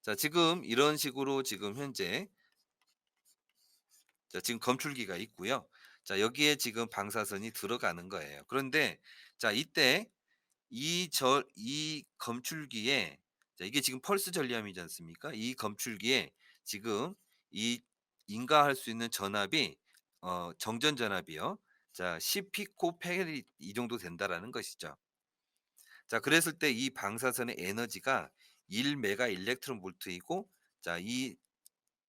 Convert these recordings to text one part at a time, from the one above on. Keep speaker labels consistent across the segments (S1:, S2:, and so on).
S1: 자, 지금 이런 식으로 지금 현재 자, 지금 검출기가 있고요. 자, 여기에 지금 방사선이 들어가는 거예요. 그런데 자, 이때 이 검출기에 자, 이게 지금 펄스 전리함이지 않습니까? 이 검출기에 지금 이 인가할 수 있는 전압이 정전 전압이요. 자, 10 피코펠이 이 정도 된다라는 것이죠. 자, 그랬을 때 이 방사선의 에너지가 1 메가 일렉트론 볼트이고, 자, 이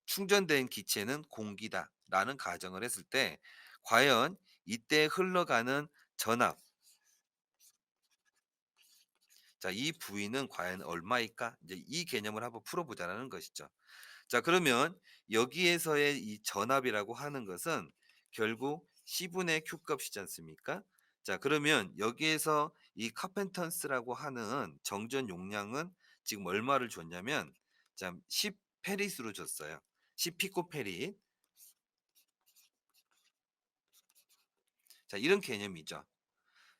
S1: 충전된 기체는 공기다라는 가정을 했을 때 과연 이때 흘러가는 전압, 자, 이 부위는 과연 얼마일까? 이제 이 개념을 한번 풀어보자라는 것이죠. 자, 그러면 여기에서의 이 전압이라고 하는 것은 결국 C분의 Q 값이지 않습니까? 자, 그러면 여기에서 이 카펜턴스라고 하는 정전 용량은 지금 얼마를 줬냐면 자, 10 페리스로 줬어요. 10 피코페리. 자, 이런 개념이죠.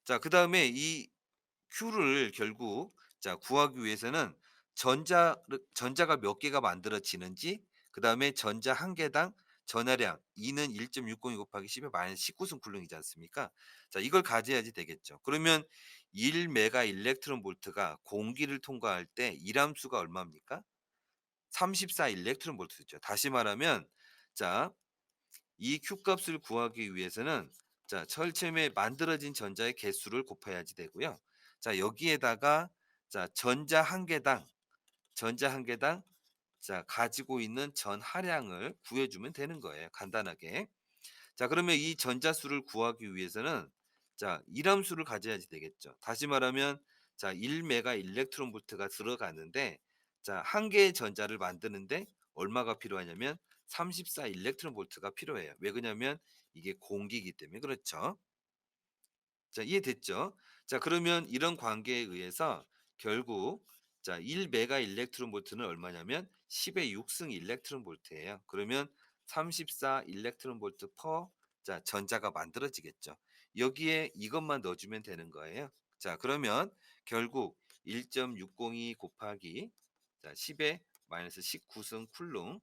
S1: 자, 그다음에 이 Q를 결국 자, 구하기 위해서는 전자가 몇 개가 만들어지는지, 그다음에 전자 한 개당 전하량 E는 1.602 곱하기 10의 마이너스 19승 쿨롱이지 않습니까? 자, 이걸 가져야지 되겠죠. 그러면 1 메가 일렉트론 볼트가 공기를 통과할 때 일함수가 얼마입니까? 34 일렉트론 볼트죠. 다시 말하면 자, 이 Q 값을 구하기 위해서는 자, 철체에 만들어진 전자의 개수를 곱해야지 되고요. 자, 여기에다가 자, 전자 한 개당 자, 가지고 있는 전하량을 구해 주면 되는 거예요, 간단하게. 자, 그러면 이 전자수를 구하기 위해서는 자, 일함수를 가져야지 되겠죠. 다시 말하면 자, 1 메가 일렉트론 볼트가 들어가는데 자, 한 개의 전자를 만드는데 얼마가 필요하냐면 34 일렉트론 볼트가 필요해요. 왜 그러냐면 이게 공기이기 때문에 그렇죠. 자, 이해됐죠? 자, 그러면 이런 관계에 의해서 결국 자, 1 메가 일렉트론 볼트는 얼마냐면 10의 6승 일렉트론 볼트예요. 그러면 34 일렉트론 볼트 퍼 자, 전자가 만들어지겠죠. 여기에 이것만 넣어 주면 되는 거예요. 자, 그러면 결국 1.602 곱하기 자, 10의 마이너스 19승 쿨롱,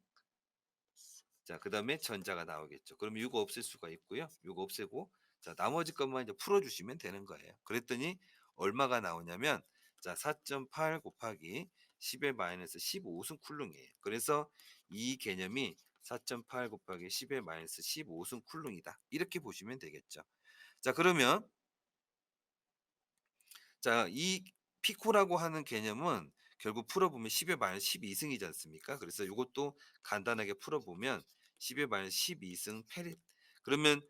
S1: 자, 그다음에 전자가 나오겠죠. 그러면 이거 없앨 수가 있고요. 이거 없애고 자, 나머지 것만 이제 풀어 주시면 되는 거예요. 그랬더니 얼마가 나오냐면 자, 4.8 곱하기 10의 마이너스 15승 쿨롱이에요. 그래서 이 개념이 4.8 곱하기 10의 마이너스 15승 쿨롱이다. 이렇게 보시면 되겠죠. 자, 그러면 자, 이 피코라고 하는 개념은 결국 풀어보면 10의 마이너스 12승이지 않습니까? 그래서 이것도 간단하게 풀어보면 10의 마이너스 12승 페릿. 그러면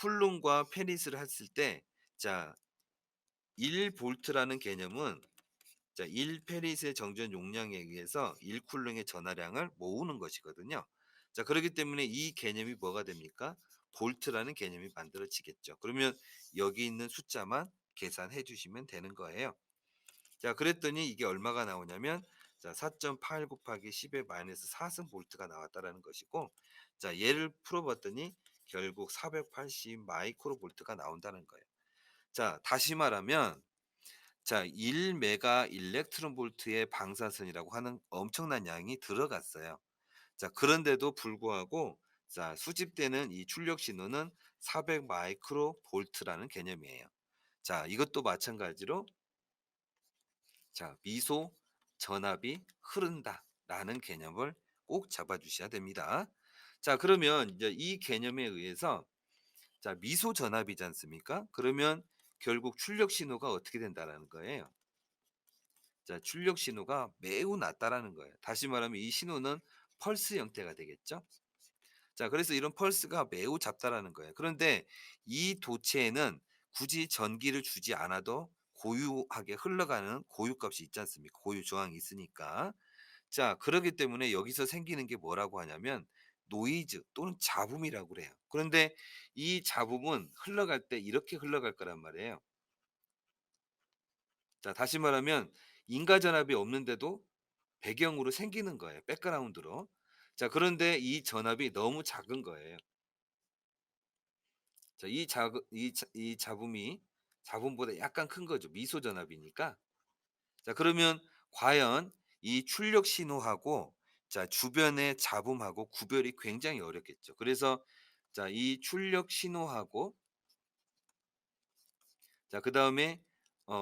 S1: 쿨론과 페릿을 했을 때, 자, 1볼트라는 개념은 자, 1페릿의 정전 용량에 의해서 1쿨롱의 전하량을 모으는 것이거든요. 자, 그렇기 때문에 이 개념이 뭐가 됩니까? 볼트라는 개념이 만들어지겠죠. 그러면 여기 있는 숫자만 계산해 주시면 되는 거예요. 자, 그랬더니 이게 얼마가 나오냐면 자, 4.8 곱하기 10의 마이너스 4승 볼트가 나왔다라는 것이고, 자, 얘를 풀어봤더니 결국 480 마이크로 볼트가 나온다는 거예요. 자, 다시 말하면 자, 1 메가 일렉트론 볼트의 방사선이라고 하는 엄청난 양이 들어갔어요. 자, 그런데도 불구하고 자, 수집되는 이 출력 신호는 400 마이크로 볼트라는 개념이에요. 자, 이것도 마찬가지로 자, 미소 전압이 흐른다라는 개념을 꼭 잡아 주셔야 됩니다. 자, 그러면 이제 이 개념에 의해서 자, 미소 전압이지 않습니까? 그러면 결국 출력 신호가 어떻게 된다라는 거예요. 자, 출력 신호가 매우 낮다라는 거예요. 다시 말하면 이 신호는 펄스 형태가 되겠죠? 자, 그래서 이런 펄스가 매우 작다라는 거예요. 그런데 이 도체에는 굳이 전기를 주지 않아도 고유하게 흘러가는 고유값이 있지 않습니까? 고유 저항이 있으니까. 자, 그러기 때문에 여기서 생기는 게 뭐라고 하냐면 노이즈 또는 잡음이라고 그래요. 그런데 이 잡음은 흘러갈 때 이렇게 흘러갈 거란 말이에요. 자, 다시 말하면 인가 전압이 없는데도 배경으로 생기는 거예요. 백그라운드로. 자, 그런데 이 전압이 너무 작은 거예요. 자, 이 잡음이 잡음보다 약간 큰 거죠. 미소 전압이니까. 자, 그러면 과연 이 출력 신호하고 자 주변의 잡음하고 구별이 굉장히 어렵겠죠. 그래서 자 이 출력 신호하고 자 그다음에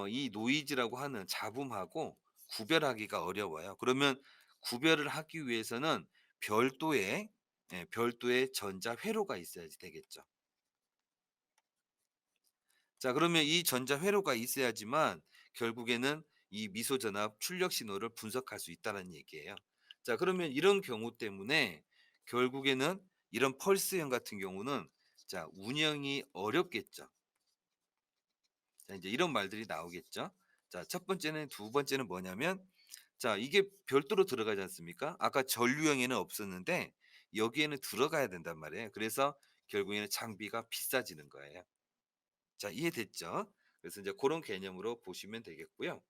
S1: 이 노이즈라고 하는 잡음하고 구별하기가 어려워요. 그러면 구별을 하기 위해서는 별도의 별도의 전자 회로가 있어야지 되겠죠. 자 그러면 이 전자 회로가 있어야지만 결국에는 이 미소 전압 출력 신호를 분석할 수 있다는 얘기예요. 자 그러면 이런 경우 때문에 결국에는 이런 펄스형 같은 경우는 자 운영이 어렵겠죠. 자 이제 이런 말들이 나오겠죠. 자 첫 번째는 두 번째는 뭐냐면 자 이게 별도로 들어가지 않습니까? 아까 전류형에는 없었는데 여기에는 들어가야 된단 말이에요. 그래서 결국에는 장비가 비싸지는 거예요. 자 이해됐죠? 그래서 이제 그런 개념으로 보시면 되겠고요.